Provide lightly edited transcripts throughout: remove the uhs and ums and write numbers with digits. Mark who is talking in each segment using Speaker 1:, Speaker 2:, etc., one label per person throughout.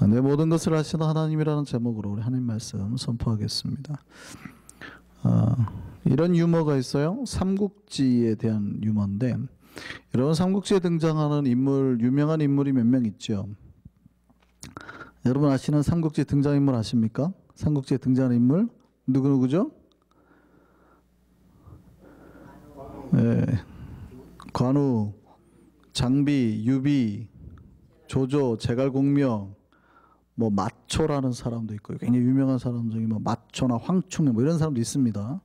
Speaker 1: 내 모든 것을 아시는 하나님이라는 제목으로 우리 하나님 말씀 선포하겠습니다. 이런 유머가 있어요. 삼국지에 대한 유머인데, 여러분 삼국지에 등장하는 인물, 유명한 인물이 몇 명 있죠. 여러분 아시는 삼국지 등장인물 아십니까? 삼국지에 등장하는 인물 누구누구죠? 네. 관우, 장비, 유비, 조조, 제갈공명, 뭐 마초라는 사람도 있고 굉장히 유명한 사람 중에 뭐 마초나 황충 뭐 이런 사람도 있습니다.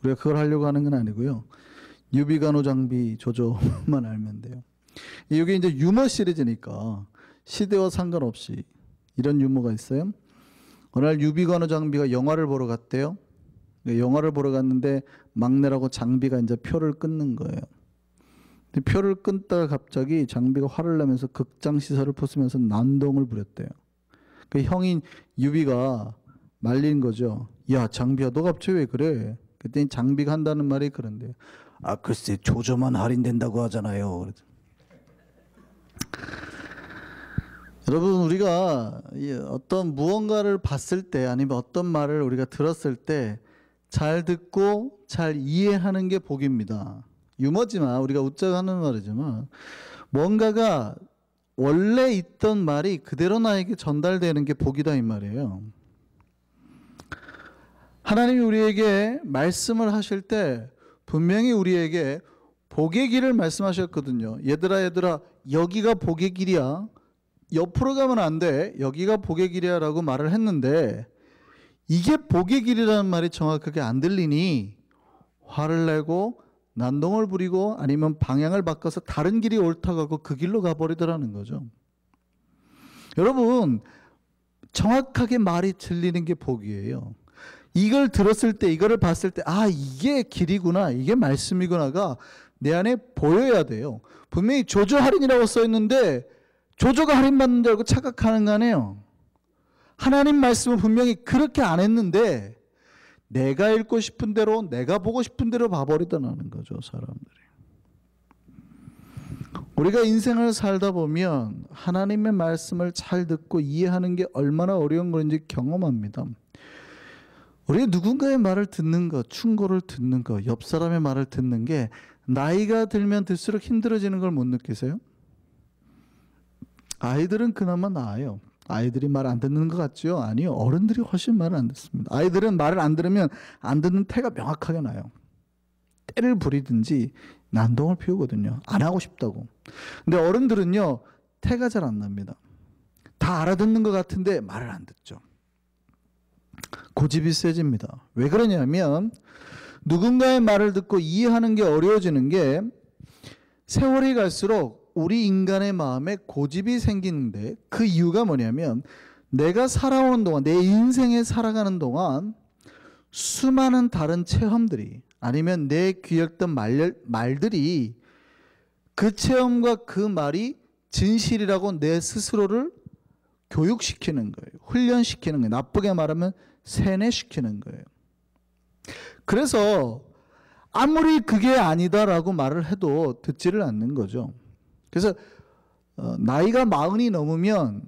Speaker 1: 우리가 그걸 하려고 하는 건 아니고요. 유비, 관우, 장비, 조조만 알면 돼요. 이게 이제 유머 시리즈니까 시대와 상관없이 이런 유머가 있어요. 어느 날 유비, 관우, 장비가 영화를 보러 갔대요. 영화를 보러 갔는데 막내라고 장비가 이제 표를 끊는 거예요. 근데 표를 끊다가 갑자기 장비가 화를 내면서 극장 시설을 부수면서 난동을 부렸대요. 그 형인 유비가 말린 거죠. 야, 장비야, 너 갑자기 왜 그래? 그랬더니 장비가 한다는 말이 그런데, 아, 글쎄, 조조만 할인된다고 하잖아요. 여러분, 우리가 어떤 무언가를 봤을 때 아니면 어떤 말을 우리가 들었을 때 잘 듣고 잘 이해하는 게 복입니다. 유머지만, 우리가 웃자고 하는 말이지만, 뭔가가 원래 있던 말이 그대로 나에게 전달되는 게 복이다 이 말이에요. 하나님이 우리에게 말씀을 하실 때 분명히 우리에게 복의 길을 말씀하셨거든요. 얘들아 여기가 복의 길이야. 옆으로 가면 안 돼. 여기가 복의 길이야 라고 말을 했는데, 이게 복의 길이라는 말이 정확하게 안 들리니 화를 내고 난동을 부리고 아니면 방향을 바꿔서 다른 길이 옳다고 하고 그 길로 가버리더라는 거죠. 여러분, 정확하게 말이 들리는 게 복이에요. 이걸 들었을 때, 이거를 봤을 때, 아, 이게 길이구나, 이게 말씀이구나가 내 안에 보여야 돼요. 분명히 조조 할인이라고 써있는데 조조가 할인받는 줄 알고 착각하는 거 아니에요. 하나님 말씀은 분명히 그렇게 안 했는데 내가 읽고 싶은 대로, 내가 보고 싶은 대로 봐버리더라는 거죠, 사람들이. 우리가 인생을 살다 보면 하나님의 말씀을 잘 듣고 이해하는 게 얼마나 어려운 건지 경험합니다. 우리 누군가의 말을 듣는 것, 충고를 듣는 것, 옆 사람의 말을 듣는 게 나이가 들면 들수록 힘들어지는 걸 못 느끼세요? 아이들은 그나마 나아요. 아이들이 말 안 듣는 것 같죠? 아니요. 어른들이 훨씬 말을 안 듣습니다. 아이들은 말을 안 들으면 안 듣는 태가 명확하게 나요. 때를 부리든지 난동을 피우거든요. 안 하고 싶다고. 근데 어른들은요, 태가 잘 안 납니다. 다 알아듣는 것 같은데 말을 안 듣죠. 고집이 세집니다. 왜 그러냐면 누군가의 말을 듣고 이해하는 게 어려워지는 게 세월이 갈수록 우리 인간의 마음에 고집이 생기는데, 그 이유가 뭐냐면 내가 살아오는 동안, 내 인생에 살아가는 동안 수많은 다른 체험들이 아니면 내 귀했던 말들이 그 체험과 그 말이 진실이라고 내 스스로를 교육시키는 거예요. 훈련시키는 거예요. 나쁘게 말하면 세뇌시키는 거예요. 그래서 아무리 그게 아니다라고 말을 해도 듣지를 않는 거죠. 그래서 나이가 40이 넘으면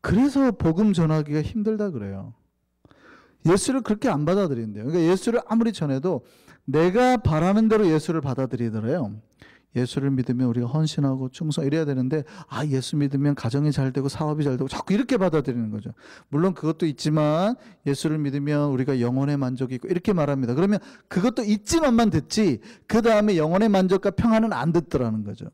Speaker 1: 그래서 복음 전하기가 힘들다 그래요. 예수를 그렇게 안 받아들인대요. 그러니까 예수를 아무리 전해도 내가 바라는 대로 예수를 받아들이더래요. 예수를 믿으면 우리가 헌신하고 충성 이래야 되는데, 아, 예수 믿으면 가정이 잘 되고 사업이 잘 되고 자꾸 이렇게 받아들이는 거죠. 물론 그것도 있지만 예수를 믿으면 우리가 영혼의 만족이 있고 이렇게 말합니다. 그러면 그것도 있지만만 듣지 그 다음에 영혼의 만족과 평안은 안 듣더라는 거죠.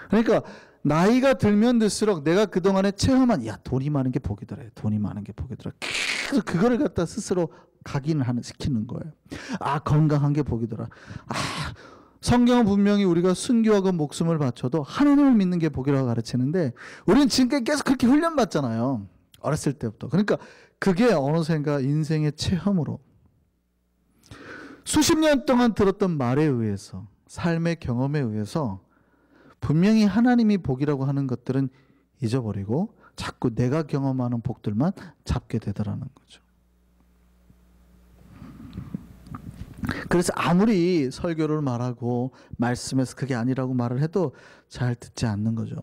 Speaker 1: 그러니까 나이가 들면 들수록 내가 그동안에 체험한, 야, 돈이 많은 게 복이더라, 돈이 많은 게 복이더라, 계속 그거를 갖다 스스로 각인을 시키는 거예요. 아, 건강한 게 복이더라. 아, 성경은 분명히 우리가 순교하고 목숨을 바쳐도 하나님을 믿는 게 복이라고 가르치는데 우리는 지금까지 계속 그렇게 훈련받잖아요, 어렸을 때부터. 그러니까 그게 어느샌가 인생의 체험으로 수십 년 동안 들었던 말에 의해서, 삶의 경험에 의해서 분명히 하나님이 복이라고 하는 것들은 잊어버리고 자꾸 내가 경험하는 복들만 잡게 되더라는 거죠. 그래서 아무리 설교를 말하고 말씀에서 그게 아니라고 말을 해도 잘 듣지 않는 거죠.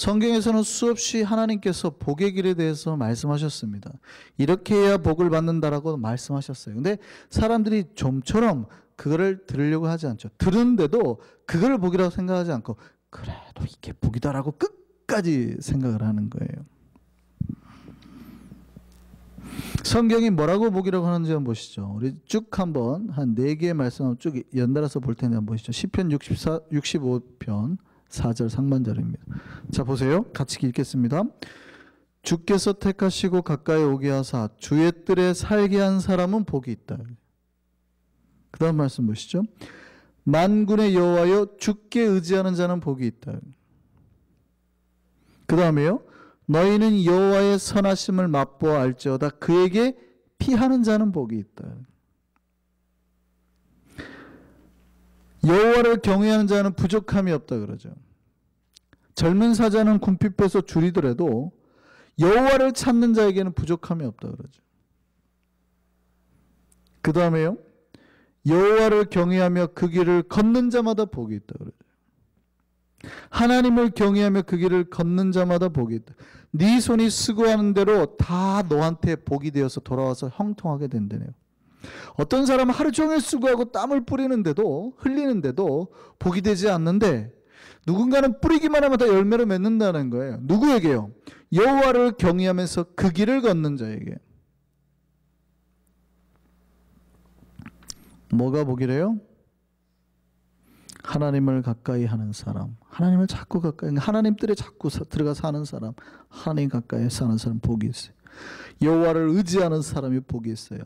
Speaker 1: 성경에서는 수없이 하나님께서 복의 길에 대해서 말씀하셨습니다. 이렇게 해야 복을 받는다라고 말씀하셨어요. 근데 사람들이 좀처럼 그거를 들으려고 하지 않죠. 들은데도 그걸 복이라고 생각하지 않고 그래도 이게 복이다라고 끝까지 생각을 하는 거예요. 성경이 뭐라고 복이라고 하는지 한번 보시죠. 우리 쭉 한번 한 4개의 말씀 한번 쭉 연달아서 볼 텐데 한번 보시죠. 시편 65편 4절 상반절입니다. 자, 보세요. 같이 읽겠습니다. 주께서 택하시고 가까이 오게 하사 주의 뜰에 살게 한 사람은 복이 있다. 그 다음 말씀 보시죠. 만군의 여호와여 주께 의지하는 자는 복이 있다. 그 다음에요. 너희는 여호와의 선하심을 맛보아 알지어다. 그에게 피하는 자는 복이 있다. 여호와를 경외하는 자는 부족함이 없다 그러죠. 젊은 사자는 궁핍해서 줄이더라도 여호와를 찾는 자에게는 부족함이 없다 그러죠. 그 다음에요. 여호와를 경외하며 그 길을 걷는 자마다 복이 있다 그러죠. 하나님을 경외하며 그 길을 걷는 자마다 복이 있다. 네 손이 수고하는 대로 다 너한테 복이 되어서 돌아와서 형통하게 된다네요. 어떤 사람은 하루 종일 수고하고 땀을 뿌리는데도 흘리는데도 복이 되지 않는데 누군가는 뿌리기만 하면 다 열매를 맺는다는 거예요. 누구에게요? 여호와를 경외하면서 그 길을 걷는 자에게. 뭐가 복이래요? 하나님을 가까이 하는 사람, 하나님을 자꾸 가까이, 하나님 뜰에 자꾸 들어가 사는 사람, 하나님 가까이 사는 사람 복이 있어요. 여호와를 의지하는 사람이 복이 있어요.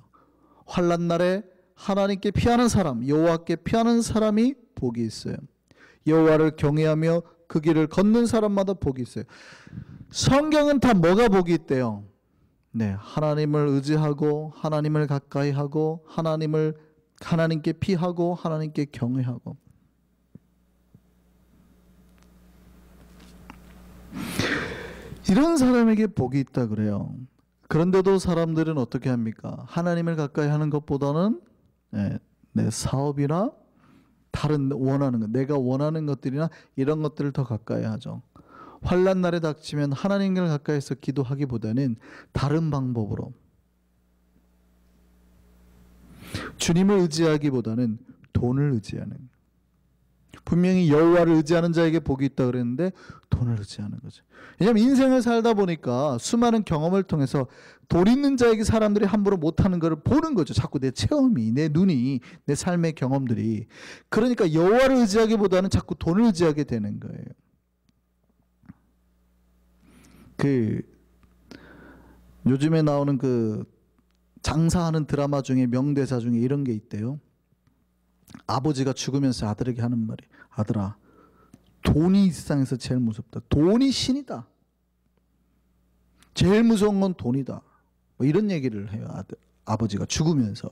Speaker 1: 환난 날에 하나님께 피하는 사람, 여호와께 피하는 사람이 복이 있어요. 여호와를 경외하며 그 길을 걷는 사람마다 복이 있어요. 성경은 다 뭐가 복이 있대요? 네, 하나님을 의지하고 하나님을 가까이 하고 하나님께 피하고 하나님께 경외하고. 이런 사람에게 복이 있다 그래요. 그런데도 사람들은 어떻게 합니까? 하나님을 가까이 하는 것보다는 내 사업이나 다른 원하는 것, 내가 원하는 것들이나 이런 것들을 더 가까이 하죠. 환난 날에 닥치면 하나님을 가까이서 기도하기보다는 다른 방법으로 주님을 의지하기보다는 돈을 의지하는. 분명히 여호와를 의지하는 자에게 복이 있다 그랬는데 돈을 의지하는 거죠. 왜냐하면 인생을 살다 보니까 수많은 경험을 통해서 돈 있는 자에게 사람들이 함부로 못하는 것을 보는 거죠. 자꾸 내 체험이, 내 눈이, 내 삶의 경험들이. 그러니까 여호와를 의지하기보다는 자꾸 돈을 의지하게 되는 거예요. 요즘에 나오는 장사하는 드라마 중에 명대사 중에 이런 게 있대요. 아버지가 죽으면서 아들에게 하는 말이, 아들아, 돈이 이 세상에서 제일 무섭다. 돈이 신이다. 제일 무서운 건 돈이다. 뭐 이런 얘기를 해요. 아버지가 죽으면서.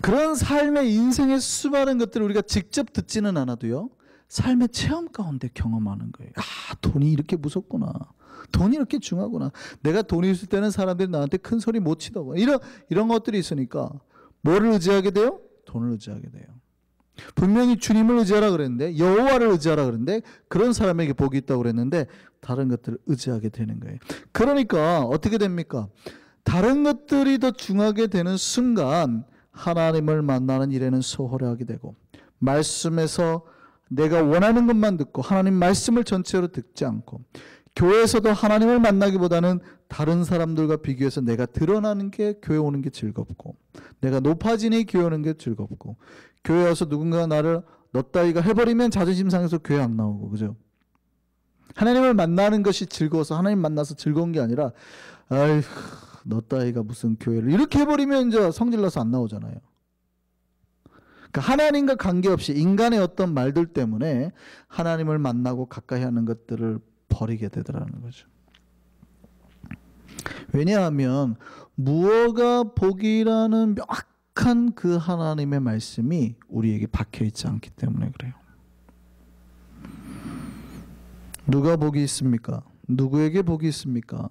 Speaker 1: 그런 삶의 인생의 수많은 것들을 우리가 직접 듣지는 않아도요, 삶의 체험 가운데 경험하는 거예요. 아, 돈이 이렇게 무섭구나. 돈이 이렇게 중요하구나. 내가 돈이 있을 때는 사람들이 나한테 큰 소리 못 치더구나. 이런 것들이 있으니까 뭐를 의지하게 돼요? 돈을 의지하게 돼요. 분명히 주님을 의지하라 그랬는데, 여호와를 의지하라 그랬는데, 그런 사람에게 복이 있다고 그랬는데 다른 것들을 의지하게 되는 거예요. 그러니까 어떻게 됩니까? 다른 것들이 더 중요하게 되는 순간 하나님을 만나는 일에는 소홀히 하게 되고, 말씀에서 내가 원하는 것만 듣고 하나님 말씀을 전체로 듣지 않고, 교회에서도 하나님을 만나기보다는 다른 사람들과 비교해서 내가 드러나는 게 교회 오는 게 즐겁고, 내가 높아지니 교회 오는 게 즐겁고, 교회 와서 누군가 나를 너 따위가 해버리면 자존심 상해서 교회 안 나오고, 그죠? 하나님을 만나는 것이 즐거워서 하나님 만나서 즐거운 게 아니라, 아이, 너 따위가 무슨 교회를 이렇게 해버리면 이제 성질나서 안 나오잖아요. 그러니까 하나님과 관계없이 인간의 어떤 말들 때문에 하나님을 만나고 가까이 하는 것들을 버리게 되더라는 거죠. 왜냐하면 무엇가 복이라는 명확한 그 하나님의 말씀이 우리에게 박혀있지 않기 때문에 그래요. 누가 복이 있습니까? 누구에게 복이 있습니까?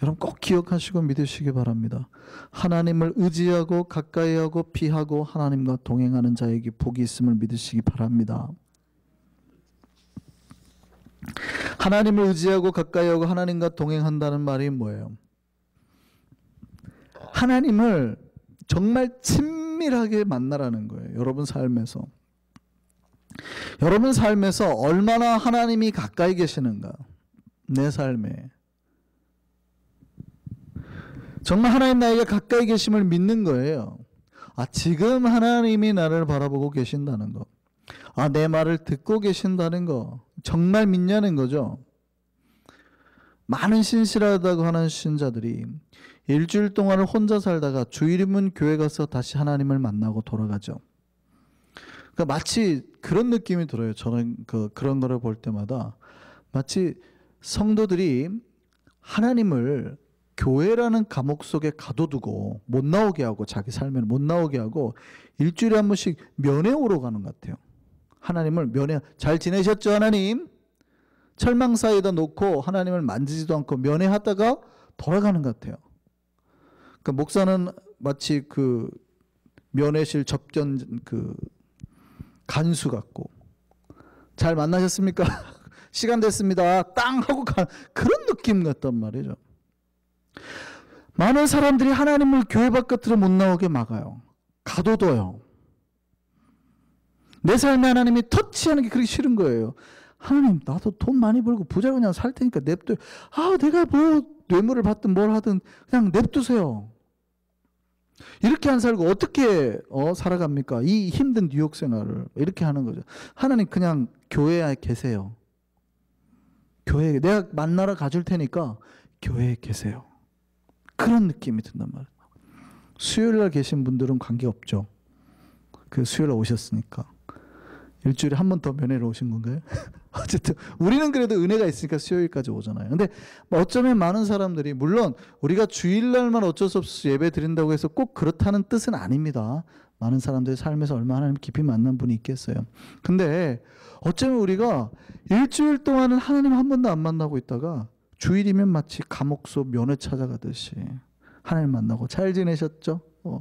Speaker 1: 여러분 꼭 기억하시고 믿으시기 바랍니다. 하나님을 의지하고 가까이하고 피하고 하나님과 동행하는 자에게 복이 있음을 믿으시기 바랍니다. 하나님을 의지하고 가까이하고 하나님과 동행한다는 말이 뭐예요? 하나님을 정말 친밀하게 만나라는 거예요. 여러분 삶에서. 여러분 삶에서 얼마나 하나님이 가까이 계시는가? 내 삶에. 정말 하나님 나에게 가까이 계심을 믿는 거예요. 지금 하나님이 나를 바라보고 계신다는 거. 내 말을 듣고 계신다는 거. 정말 믿냐는 거죠. 많은 신실하다고 하는 신자들이 일주일 동안을 혼자 살다가 주일이면 교회 가서 다시 하나님을 만나고 돌아가죠. 그러니까 마치 그런 느낌이 들어요. 저는 그런 거를 볼 때마다 마치 성도들이 하나님을 교회라는 감옥 속에 가둬두고 못 나오게 하고, 자기 삶에 못 나오게 하고 일주일에 한 번씩 면회 오러 가는 것 같아요. 하나님을 면회, 잘 지내셨죠 하나님? 철망사에다 놓고 하나님을 만지지도 않고 면회하다가 돌아가는 것 같아요. 그러니까 목사는 마치 그 면회실 접견 간수 같고, 잘 만나셨습니까? 시간 됐습니다. 땅 하고 그런 느낌 같단 말이죠. 많은 사람들이 하나님을 교회 바깥으로 못 나오게 막아요. 가둬둬요. 내 삶에 하나님이 터치하는 게 그렇게 싫은 거예요. 하나님, 나도 돈 많이 벌고 부자 그냥 살 테니까 냅둬. 내가 뭐 뇌물을 받든 뭘 하든 그냥 냅두세요. 이렇게 안 살고 어떻게 살아갑니까? 이 힘든 뉴욕 생활을 이렇게 하는 거죠. 하나님, 그냥 교회에 계세요. 교회에 내가 만나러 가줄 테니까 교회에 계세요. 그런 느낌이 든단 말이에요. 수요일날 계신 분들은 관계없죠. 그 수요일날 오셨으니까. 일주일에 한 번 더 면회를 오신 건가요? 어쨌든 우리는 그래도 은혜가 있으니까 수요일까지 오잖아요. 근데 어쩌면 많은 사람들이, 물론 우리가 주일날만 어쩔 수 없이 예배 드린다고 해서 꼭 그렇다는 뜻은 아닙니다. 많은 사람들의 삶에서 얼마나 하나님 깊이 만난 분이 있겠어요. 근데 어쩌면 우리가 일주일 동안은 하나님 한 번도 안 만나고 있다가 주일이면 마치 감옥소 면회 찾아가듯이 하나님 만나고, 잘 지내셨죠?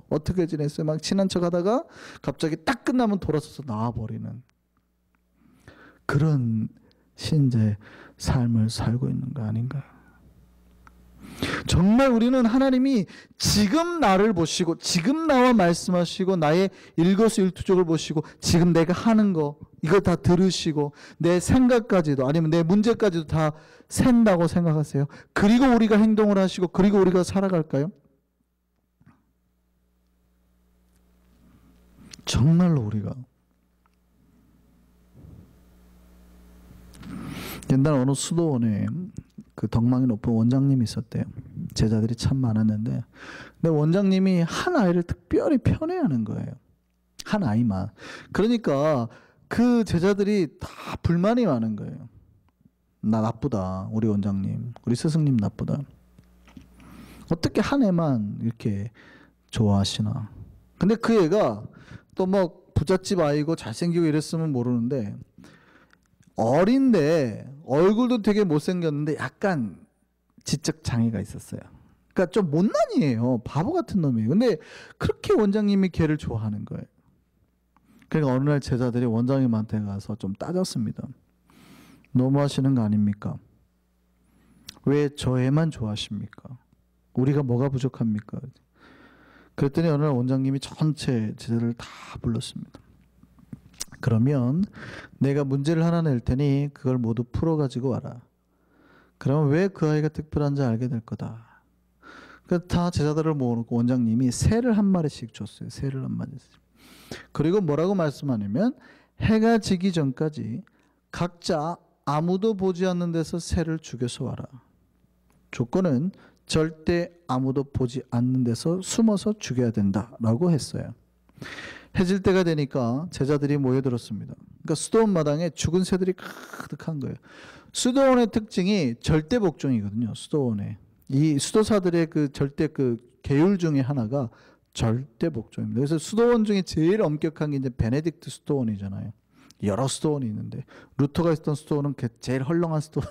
Speaker 1: 어떻게 지냈어요? 막 친한 척 하다가 갑자기 딱 끝나면 돌아서서 나와버리는 그런 신자의 삶을 살고 있는 거 아닌가요? 정말 우리는 하나님이 지금 나를 보시고, 지금 나와 말씀하시고, 나의 일거수일투족을 보시고, 지금 내가 하는 거 이거 다 들으시고, 내 생각까지도, 아니면 내 문제까지도 다 샌다고 생각하세요? 그리고 우리가 행동을 하시고, 그리고 우리가 살아갈까요? 정말로 우리가 옛날 어느 수도원에 그 덕망이 높은 원장님이 있었대요. 제자들이 참 많았는데, 근데 원장님이 한 아이를 특별히 편애하는 거예요. 한 아이만. 그러니까 그 제자들이 다 불만이 많은 거예요. 나 나쁘다, 우리 원장님, 우리 스승님 나쁘다. 어떻게 한 애만 이렇게 좋아하시나. 근데 그 애가 또 뭐 부잣집 아이고 잘생기고 이랬으면 모르는데, 어린데 얼굴도 되게 못생겼는데 약간 지적 장애가 있었어요. 그러니까 좀 못난이에요. 바보 같은 놈이에요. 근데 그렇게 원장님이 걔를 좋아하는 거예요. 그러니까 어느 날 제자들이 원장님한테 가서 좀 따졌습니다. 너무하시는 거 아닙니까? 왜 저 애만 좋아하십니까? 우리가 뭐가 부족합니까? 그랬더니 어느 날 원장님이 전체 제자들을 다 불렀습니다. 그러면 내가 문제를 하나 낼 테니 그걸 모두 풀어가지고 와라. 그러면 왜 그 아이가 특별한지 알게 될 거다. 그래서 다 제자들을 모아놓고 원장님이 새를 한 마리씩 줬어요. 새를 한 마리씩. 그리고 뭐라고 말씀하냐면, 해가 지기 전까지 각자 아무도 보지 않는 데서 새를 죽여서 와라. 조건은 절대 아무도 보지 않는 데서 숨어서 죽여야 된다라고 했어요. 해질 때가 되니까 제자들이 모여들었습니다. 그러니까 수도원 마당에 죽은 새들이 가득한 거예요. 수도원의 특징이 절대 복종이거든요. 수도원에 이 수도사들의 그 절대 그 계율 중에 하나가 절대 복종입니다. 그래서 수도원 중에 제일 엄격한 게 이제 베네딕트 수도원이잖아요. 여러 수도원이 있는데 루터가 있었던 수도원은 제일 헐렁한 수도원.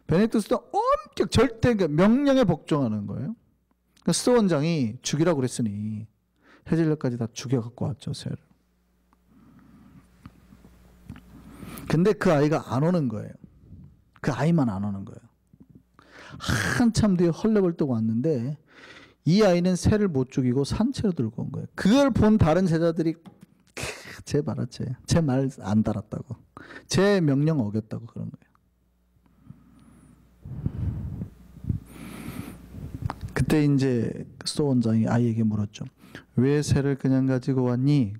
Speaker 1: 베네딕트 수도원 합격 절대 명령에 복종하는 거예요. 그러니까 스토원장이 죽이라고 그랬으니 해질녘까지 다 죽여갖고 왔죠, 새를. 근데 그 아이가 안 오는 거예요. 그 아이만 안 오는 거예요. 한참 뒤에 헐레벌떡 왔는데 이 아이는 새를 못 죽이고 산채로 들고 온 거예요. 그걸 본 다른 제자들이 쟤 봐라, 쟤 말 안 달았다고, 쟤 명령 어겼다고 그런 거예요. 그때 이제 스토원장이 아이에게 물었죠. 왜 새를 그냥 가지고 왔니?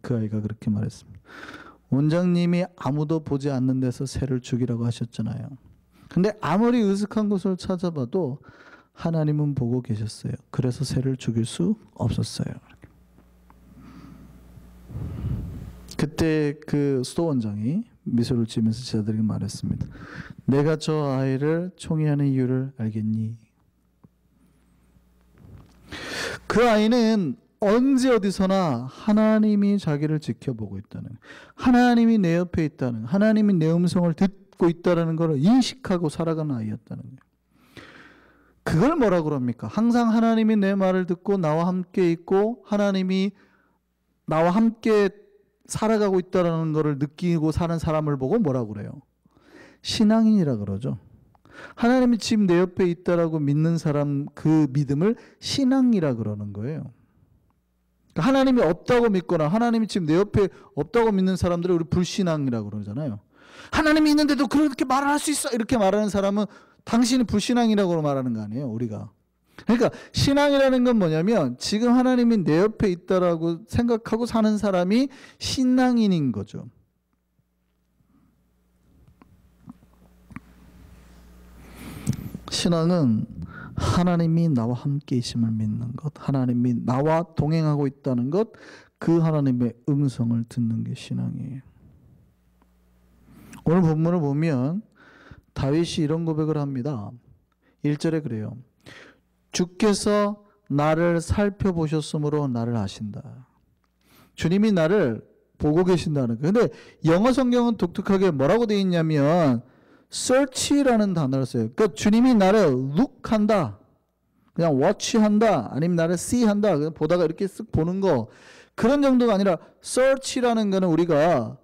Speaker 1: 그 아이가 그렇게 말했습니다. 원장님이 아무도 보지 않는 데서 새를 죽이라고 하셨잖아요. 근데 아무리 으슥한 곳을 찾아봐도 하나님은 보고 계셨어요. 그래서 새를 죽일 수 없었어요. 그때 그 스토원장이 미소를 지으면서 제자들에게 말했습니다. 내가 저 아이를 총애하는 이유를 알겠니? 그 아이는 언제 어디서나 하나님이 자기를 지켜보고 있다는, 하나님이 내 옆에 있다는, 하나님이 내 음성을 듣고 있다는 걸 인식하고 살아가는 아이였다는 거예요. 그걸 뭐라 그럽니까? 항상 하나님이 내 말을 듣고 나와 함께 있고 하나님이 나와 함께 살아가고 있다는 것을 느끼고 사는 사람을 보고 뭐라 그래요? 신앙인이라 그러죠. 하나님이 지금 내 옆에 있다라고 믿는 사람, 그 믿음을 신앙이라 그러는 거예요. 하나님이 없다고 믿거나 하나님이 지금 내 옆에 없다고 믿는 사람들을 우리 불신앙이라고 그러잖아요. 하나님이 있는데도 그렇게 말을 할 수 있어 이렇게 말하는 사람은 당신이 불신앙이라고 말하는 거 아니에요, 우리가. 그러니까 신앙이라는 건 뭐냐면 지금 하나님이 내 옆에 있다라고 생각하고 사는 사람이 신앙인인 거죠. 신앙은 하나님이 나와 함께 있음을 믿는 것, 하나님이 나와 동행하고 있다는 것, 그 하나님의 음성을 듣는 게 신앙이에요. 오늘 본문을 보면 다윗이 이런 고백을 합니다. 1절에 그래요. 주께서 나를 살펴보셨으므로 나를 아신다. 주님이 나를 보고 계신다는 거예요. 근데 영어 성경은 독특하게 뭐라고 되어 있냐면 search라는 단어를 써요. 그러니까 주님이 나를 look한다, 그냥 watch한다, 아니면 나를 see한다, 보다가 이렇게 쓱 보는 거, 그런 정도가 아니라 search라는 거는 우리가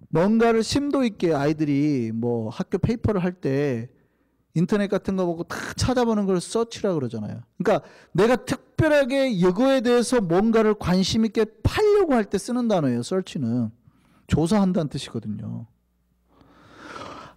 Speaker 1: 뭔가를 심도 있게 아이들이 뭐 학교 페이퍼를 할 때 인터넷 같은 거 보고 다 찾아보는 걸 search라고 그러잖아요. 그러니까 내가 특별하게 이거에 대해서 뭔가를 관심 있게 파려고 할 때 쓰는 단어예요. search는 조사한다는 뜻이거든요.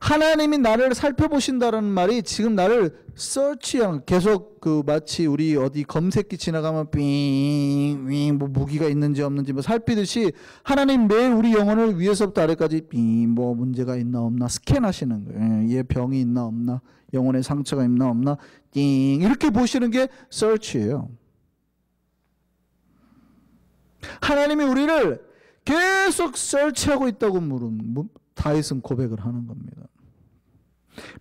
Speaker 1: 하나님이 나를 살펴보신다는 말이 지금 나를 search하는, 계속 그 마치 우리 어디 검색기 지나가면 빙 뭐 무기가 있는지 없는지 뭐 살피듯이 하나님 매일 우리 영혼을 위에서부터 아래까지 빙 뭐 문제가 있나 없나 스캔하시는 거예요. 얘 병이 있나 없나, 영혼에 상처가 있나 없나, 띵 이렇게 보시는 게 search예요. 하나님이 우리를 계속 search하고 있다고 다윗은 고백을 하는 겁니다.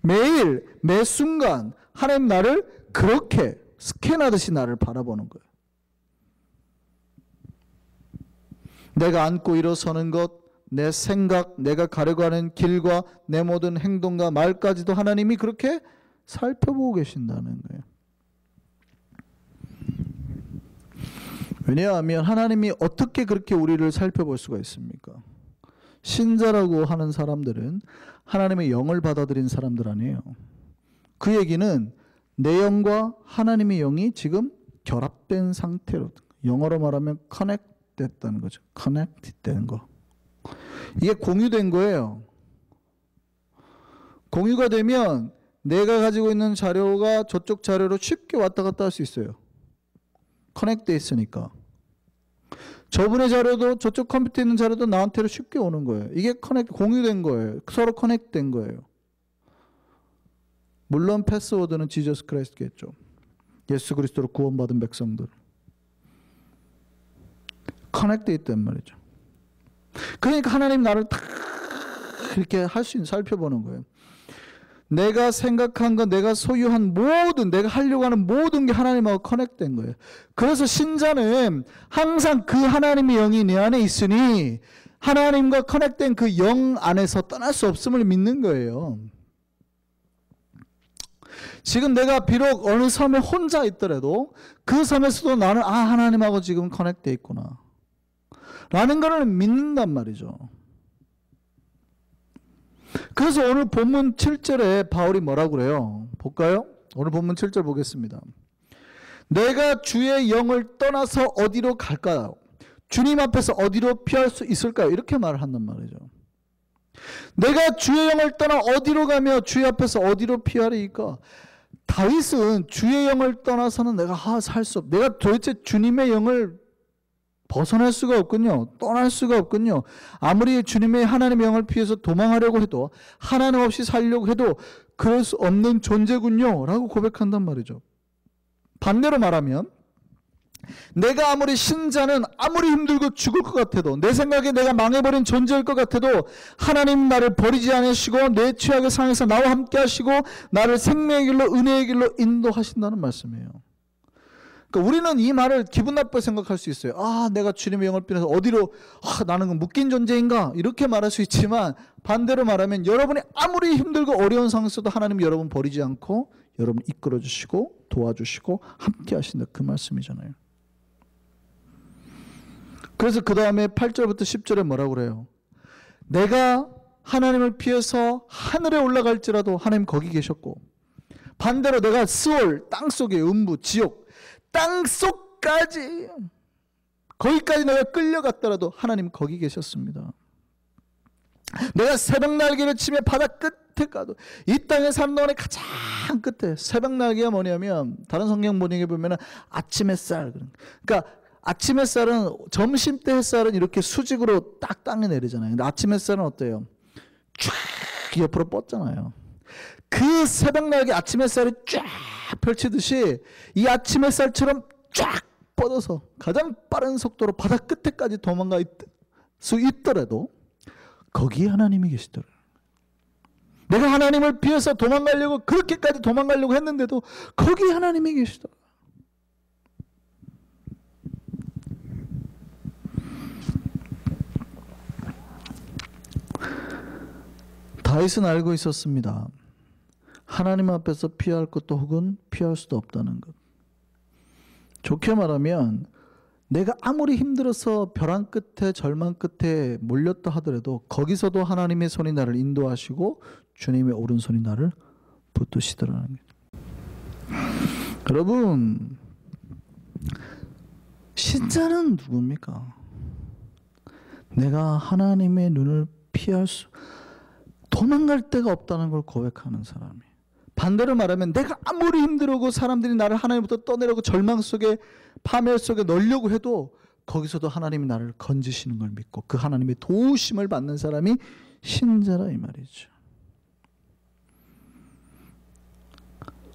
Speaker 1: 매일 매 순간 하나님 나를 그렇게 스캔하듯이 나를 바라보는 거예요. 내가 앉고 일어서는 것, 내 생각, 내가 가려고 하는 길과 내 모든 행동과 말까지도 하나님이 그렇게 살펴보고 계신다는 거예요. 왜냐하면 하나님이 어떻게 그렇게 우리를 살펴볼 수가 있습니까? 신자라고 하는 사람들은 하나님의 영을 받아들인 사람들 아니에요. 그 얘기는 내 영과 하나님의 영이 지금 결합된 상태로, 영어로 말하면 커넥트 됐다는 거죠. 커넥트 된 거. 이게 공유된 거예요. 공유가 되면 내가 가지고 있는 자료가 저쪽 자료로 쉽게 왔다 갔다 할 수 있어요. 커넥트 있으니까. 저분의 자료도 저쪽 컴퓨터에 있는 자료도 나한테로 쉽게 오는 거예요. 이게 공유된 거예요. 서로 커넥트된 거예요. 물론 패스워드는 지저스 크라이스트겠죠. 예수 그리스도로 구원받은 백성들. 커넥트돼 있단 말이죠. 그러니까 하나님 나를 다 이렇게 할 수 있는, 살펴보는 거예요. 내가 생각한 것, 내가 소유한 모든, 내가 하려고 하는 모든 게 하나님하고 커넥트된 거예요. 그래서 신자는 항상 그 하나님의 영이 내 안에 있으니 하나님과 커넥트된 그 영 안에서 떠날 수 없음을 믿는 거예요. 지금 내가 비록 어느 섬에 혼자 있더라도 그 섬에서도 나는 하나님하고 지금 커넥돼 있구나 라는 거를 믿는단 말이죠. 그래서 오늘 본문 7절에 바울이 뭐라고 그래요? 볼까요? 오늘 본문 7절 보겠습니다. 내가 주의 영을 떠나서 어디로 갈까요? 주님 앞에서 어디로 피할 수 있을까요? 이렇게 말을 한단 말이죠. 내가 주의 영을 떠나 어디로 가며 주의 앞에서 어디로 피하리까? 다윗은 주의 영을 떠나서는 내가 살 수 없. 내가 도대체 주님의 영을 벗어날 수가 없군요. 떠날 수가 없군요. 아무리 주님의 하나님의 영을 피해서 도망하려고 해도 하나님 없이 살려고 해도 그럴 수 없는 존재군요 라고 고백한단 말이죠. 반대로 말하면 내가 아무리 신자는 아무리 힘들고 죽을 것 같아도 내 생각에 내가 망해버린 존재일 것 같아도 하나님 나를 버리지 않으시고 내 최악의 상황에서 나와 함께 하시고 나를 생명의 길로 은혜의 길로 인도하신다는 말씀이에요. 그러니까 우리는 이 말을 기분 나쁘게 생각할 수 있어요. 내가 주님의 영을 빌어서 어디로 나는 그 묶인 존재인가 이렇게 말할 수 있지만 반대로 말하면 여러분이 아무리 힘들고 어려운 상황에서도 하나님이 여러분 버리지 않고 여러분 이끌어 주시고 도와주시고 함께 하신다 그 말씀이잖아요. 그래서 그 다음에 8절부터 10절에 뭐라고 그래요? 내가 하나님을 피해서 하늘에 올라갈지라도 하나님 거기 계셨고 반대로 내가 스올 땅속의 음부 지옥 땅속까지 거기까지 내가 끌려갔더라도 하나님 거기 계셨습니다. 내가 새벽 날개를 치며 바다 끝에 가도 이 땅에 사는 동안에 가장 끝에 새벽 날개가 뭐냐면 다른 성경 번역에 보면 아침 햇살 그러니까 아침 햇살은 점심때 햇살은 이렇게 수직으로 딱 땅에 내리잖아요. 근데 아침 햇살은 어때요? 쫙 옆으로 뻗잖아요. 그 새벽 날개 아침 햇살이 쫙 펼치듯이 이 아침 햇살처럼 쫙 뻗어서 가장 빠른 속도로 바다 끝에까지 도망갈 수 있더라도 거기에 하나님이 계시더라고요. 내가 하나님을 피해서 도망가려고 그렇게까지 도망가려고 했는데도 거기에 하나님이 계시더라고요. 다윗은 알고 있었습니다. 하나님 앞에서 피할 것도 혹은 피할 수도 없다는 것. 좋게 말하면 내가 아무리 힘들어서 벼랑 끝에 절망 끝에 몰렸다 하더라도 거기서도 하나님의 손이 나를 인도하시고 주님의 오른손이 나를 붙드시더라는 거예요. 여러분 신자는 누굽니까? 내가 하나님의 눈을 피할 수 도망갈 데가 없다는 걸 고백하는 사람이. 반대로 말하면 내가 아무리 힘들고 사람들이 나를 하나님부터 떠내려고 절망 속에 파멸 속에 넣으려고 해도 거기서도 하나님이 나를 건지시는 걸 믿고 그 하나님의 도우심을 받는 사람이 신자라 이 말이죠.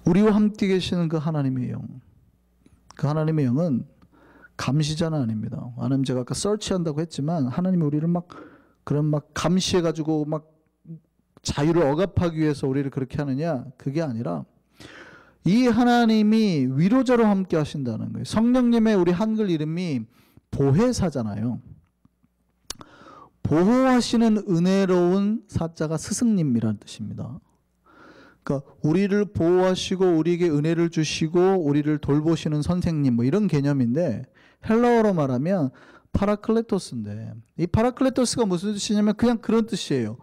Speaker 1: 우리와 함께 계시는 그 하나님의 영, 그 하나님의 영은 감시자는 아닙니다. 하나님 제가 아까 서치한다고 했지만 하나님이 우리를 막 감시해가지고 막 자유를 억압하기 위해서 우리를 그렇게 하느냐 그게 아니라 이 하나님이 위로자로 함께 하신다는 거예요. 성령님의 우리 한글 이름이 보혜사잖아요. 보호하시는 은혜로운 사자가 스승님이라는 뜻입니다. 그러니까 우리를 보호하시고 우리에게 은혜를 주시고 우리를 돌보시는 선생님 뭐 이런 개념인데 헬라어로 말하면 파라클레토스인데 이 파라클레토스가 무슨 뜻이냐면 그냥 그런 뜻이에요.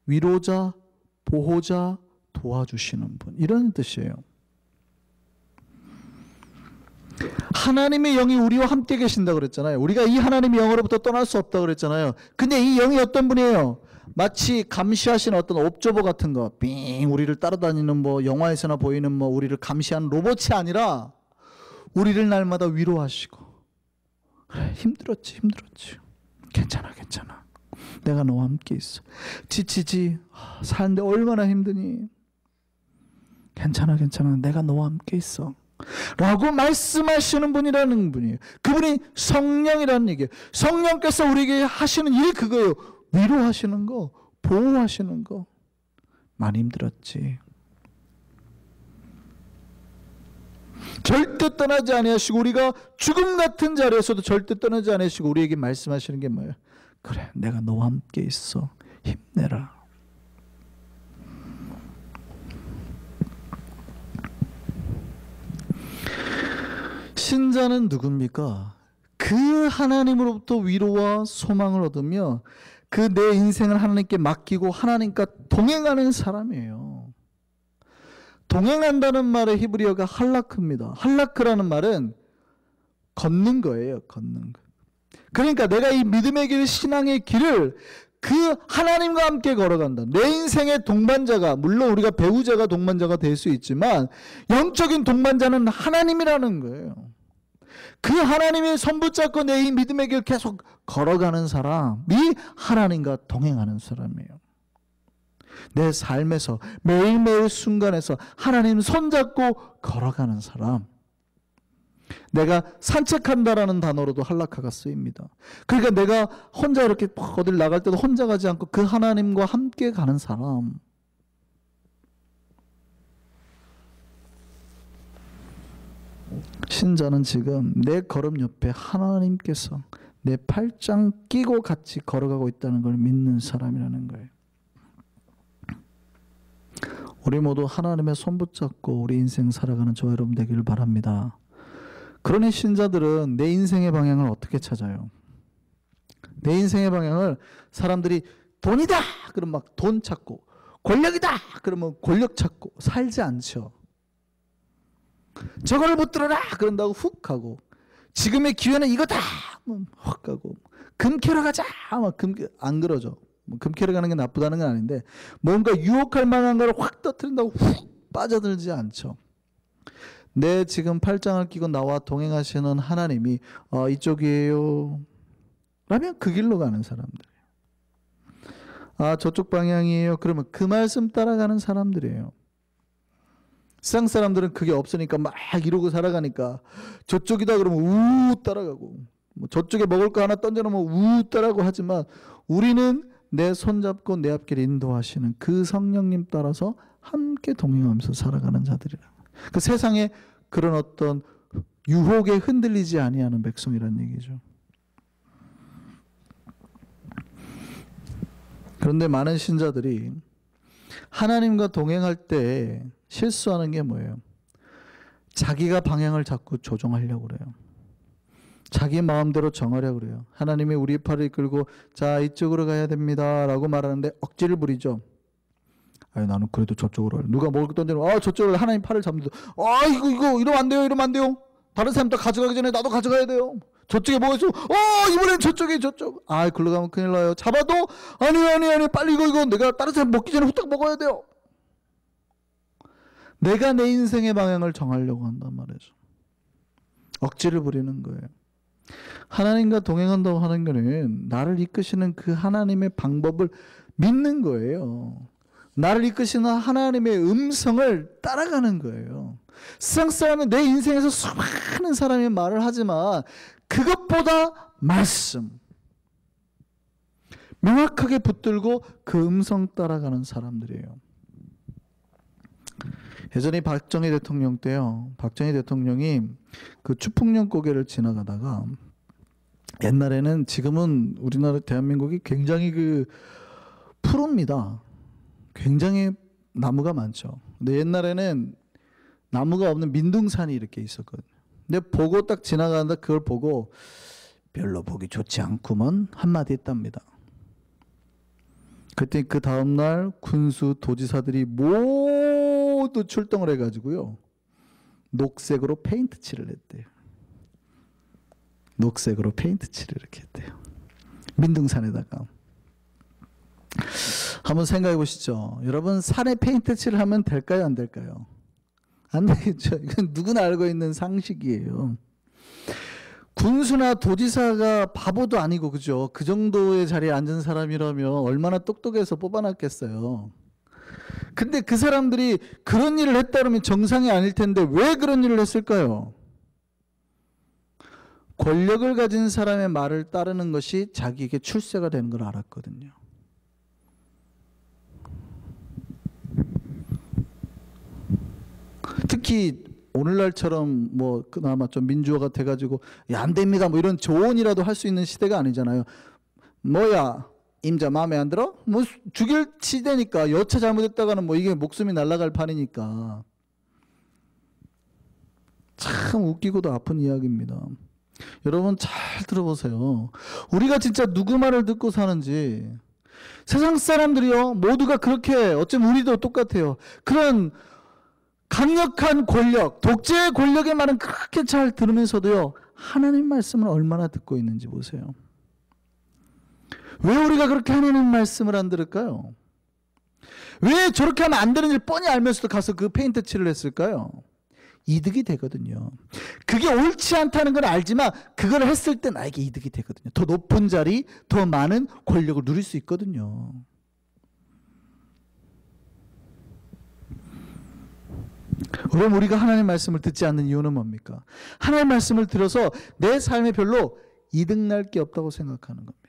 Speaker 1: 위로자, 보호자, 도와주시는 분 이런 뜻이에요. 하나님의 영이 우리와 함께 계신다고 그랬잖아요. 우리가 이 하나님의 영으로부터 떠날 수 없다고 그랬잖아요. 근데 이 영이 어떤 분이에요? 마치 감시하시는 어떤 옵저버 같은 거 빙 우리를 따라다니는 뭐 영화에서나 보이는 뭐 우리를 감시하는 로봇이 아니라 우리를 날마다 위로하시고 그래 힘들었지 괜찮아 내가 너와 함께 있어. 지치지 사는데 얼마나 힘드니? 괜찮아 내가 너와 함께 있어 라고 말씀하시는 분이라는 분이에요. 그분이 성령이라는 얘기예요. 성령께서 우리에게 하시는 일이 그거예요. 위로하시는 거, 보호하시는 거. 많이 힘들었지. 절대 떠나지 아니하시고 우리가 죽음 같은 자리에서도 절대 떠나지 아니하시고 우리에게 말씀하시는 게 뭐예요? 그래 내가 너와 함께 있어. 힘내라. 신자는 누굽니까? 그 하나님으로부터 위로와 소망을 얻으며 그 내 인생을 하나님께 맡기고 하나님과 동행하는 사람이에요. 동행한다는 말의 히브리어가 할라크입니다. 할라크라는 말은 걷는 거예요. 걷는 거. 그러니까 내가 이 믿음의 길, 신앙의 길을 그 하나님과 함께 걸어간다. 내 인생의 동반자가, 물론 우리가 배우자가 동반자가 될 수 있지만 영적인 동반자는 하나님이라는 거예요. 그 하나님의 손 붙잡고 내 이 믿음의 길 계속 걸어가는 사람이 하나님과 동행하는 사람이에요. 내 삶에서 매일매일 순간에서 하나님 손잡고 걸어가는 사람. 내가 산책한다라는 단어로도 할라카가 쓰입니다. 그러니까 내가 혼자 이렇게 어딜 나갈 때도 혼자 가지 않고 그 하나님과 함께 가는 사람. 신자는 지금 내 걸음 옆에 하나님께서 내 팔짱 끼고 같이 걸어가고 있다는 걸 믿는 사람이라는 거예요. 우리 모두 하나님의 손 붙잡고 우리 인생 살아가는 저와 여러분 되기를 바랍니다. 그러니 신자들은 내 인생의 방향을 어떻게 찾아요? 내 인생의 방향을 사람들이 돈이다! 그러면 막 돈 찾고, 권력이다! 그러면 권력 찾고 살지 않죠. 저걸 못 들어라! 그런다고 훅 가고, 지금의 기회는 이거다! 확 가고, 금 캐러 가자! 안 그러죠. 금 캐러 가는 게 나쁘다는 건 아닌데, 뭔가 유혹할 만한 걸 확 터뜨린다고 훅 빠져들지 않죠. 내 지금 팔짱을 끼고 나와 동행하시는 하나님이 이쪽이에요 라면 그 길로 가는 사람들이에요. 저쪽 방향이에요 그러면 그 말씀 따라가는 사람들이에요. 세상 사람들은 그게 없으니까 막 이러고 살아가니까 저쪽이다 그러면 우 따라가고, 뭐 저쪽에 먹을 거 하나 던져놓으면 우 따라가고 하지만 우리는 내 손잡고 내 앞길 인도하시는 그 성령님 따라서 함께 동행하면서 살아가는 자들이라. 그 세상에 그런 어떤 유혹에 흔들리지 아니하는 백성이라는 얘기죠. 그런데 많은 신자들이 하나님과 동행할 때 실수하는 게 뭐예요? 자기가 방향을 자꾸 조정하려고 그래요. 자기 마음대로 정하려고 그래요. 하나님이 우리 팔을 이끌고 자 이쪽으로 가야 됩니다 라고 말하는데 억지를 부리죠. 나는 그래도 저쪽으로 할래. 누가 먹을 거 던지면 저쪽으로 하나님 팔을 잡는다. 이거 이러면 안 돼요. 이러면 안 돼요. 다른 사람 다 가져가기 전에 나도 가져가야 돼요. 저쪽에 뭐가 있어. 이번엔 저쪽. 글로 가면 큰일 나요. 잡아도 아니 빨리 이거 내가 다른 사람 먹기 전에 후딱 먹어야 돼요. 내가 내 인생의 방향을 정하려고 한단 말이죠. 억지를 부리는 거예요. 하나님과 동행한다고 하는 것은 나를 이끄시는 그 하나님의 방법을 믿는 거예요. 나를 이끄시는 하나님의 음성을 따라가는 거예요. 세상 사람은 내 인생에서 수많은 사람의 말을 하지만 그것보다 말씀 명확하게 붙들고 그 음성 따라가는 사람들이에요. 예전에 박정희 대통령 때요. 박정희 대통령이 그 추풍령 고개를 지나가다가 옛날에는, 지금은 우리나라 대한민국이 굉장히 푸릅니다. 굉장히 나무가 많죠. 근데 옛날에는 나무가 없는 민둥산이 이렇게 있었거든요. 근데 보고 딱 지나가는데 그걸 보고 별로 보기 좋지 않구먼 한마디 했답니다. 그때 그 다음날 군수 도지사들이 모두 출동을 해가지고요. 녹색으로 페인트 칠을 했대요. 녹색으로 페인트 칠을 이렇게 했대요. 민둥산에다가. 한번 생각해 보시죠. 여러분, 산에 페인트 칠을 하면 될까요? 안 될까요? 안 되겠죠. 이건 누구나 알고 있는 상식이에요. 군수나 도지사가 바보도 아니고, 그죠? 그 정도의 자리에 앉은 사람이라면 얼마나 똑똑해서 뽑아놨겠어요. 근데 그 사람들이 그런 일을 했다 그러면 정상이 아닐 텐데 왜 그런 일을 했을까요? 권력을 가진 사람의 말을 따르는 것이 자기에게 출세가 되는 걸 알았거든요. 특히 오늘날처럼 뭐 그나마 좀 민주화가 돼가지고 안 됩니다 뭐 이런 조언이라도 할 수 있는 시대가 아니잖아요. 뭐야 임자 마음에 안 들어? 뭐 죽일 시대니까 여차 잘못했다가는 뭐 이게 목숨이 날아갈 판이니까 참 웃기고도 아픈 이야기입니다. 여러분 잘 들어보세요. 우리가 진짜 누구 말을 듣고 사는지, 세상 사람들이요 모두가 그렇게, 어쩌면 우리도 똑같아요. 그런 강력한 권력, 독재의 권력의 말은 그렇게 잘 들으면서도요 하나님 말씀을 얼마나 듣고 있는지 보세요. 왜 우리가 그렇게 하나님 말씀을 안 들을까요? 왜 저렇게 하면 안 되는지 뻔히 알면서도 가서 그 페인트 칠을 했을까요? 이득이 되거든요. 그게 옳지 않다는 걸 알지만 그걸 했을 때 나에게 이득이 되거든요. 더 높은 자리, 더 많은 권력을 누릴 수 있거든요. 그럼 우리가 하나님 말씀을 듣지 않는 이유는 뭡니까? 하나님 말씀을 들어서 내 삶에 별로 이득 날 게 없다고 생각하는 겁니다.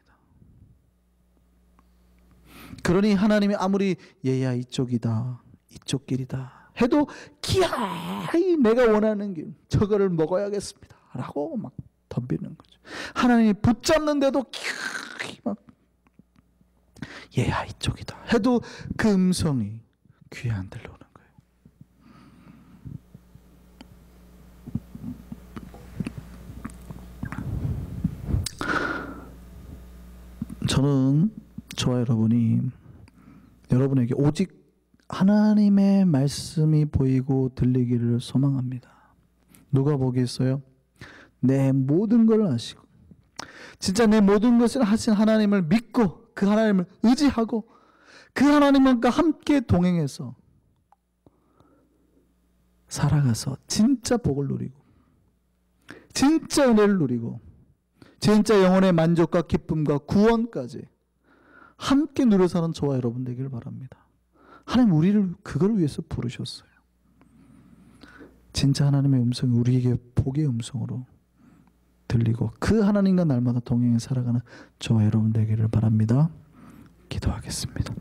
Speaker 1: 그러니 하나님이 아무리 얘야 이쪽이다, 이쪽 길이다 해도 기아이 내가 원하는 길, 저거를 먹어야겠습니다 라고 막 덤비는 거죠. 하나님이 붙잡는데도 기아이 막 얘야 이쪽이다 해도 그 음성이 귀에 안 들려오는 거예요. 저는 저와 여러분에게 오직 하나님의 말씀이 보이고 들리기를 소망합니다. 누가 보겠어요? 내 모든 걸 아시고 진짜 내 모든 것을 하신 하나님을 믿고 그 하나님을 의지하고 그 하나님과 함께 동행해서 살아가서 진짜 복을 누리고 진짜 은혜를 누리고 진짜 영혼의 만족과 기쁨과 구원까지 함께 누려 사는 저와 여러분 되기를 바랍니다. 하나님 우리를 그걸 위해서 부르셨어요. 진짜 하나님의 음성이 우리에게 복의 음성으로 들리고 그 하나님과 날마다 동행해 살아가는 저와 여러분 되기를 바랍니다. 기도하겠습니다.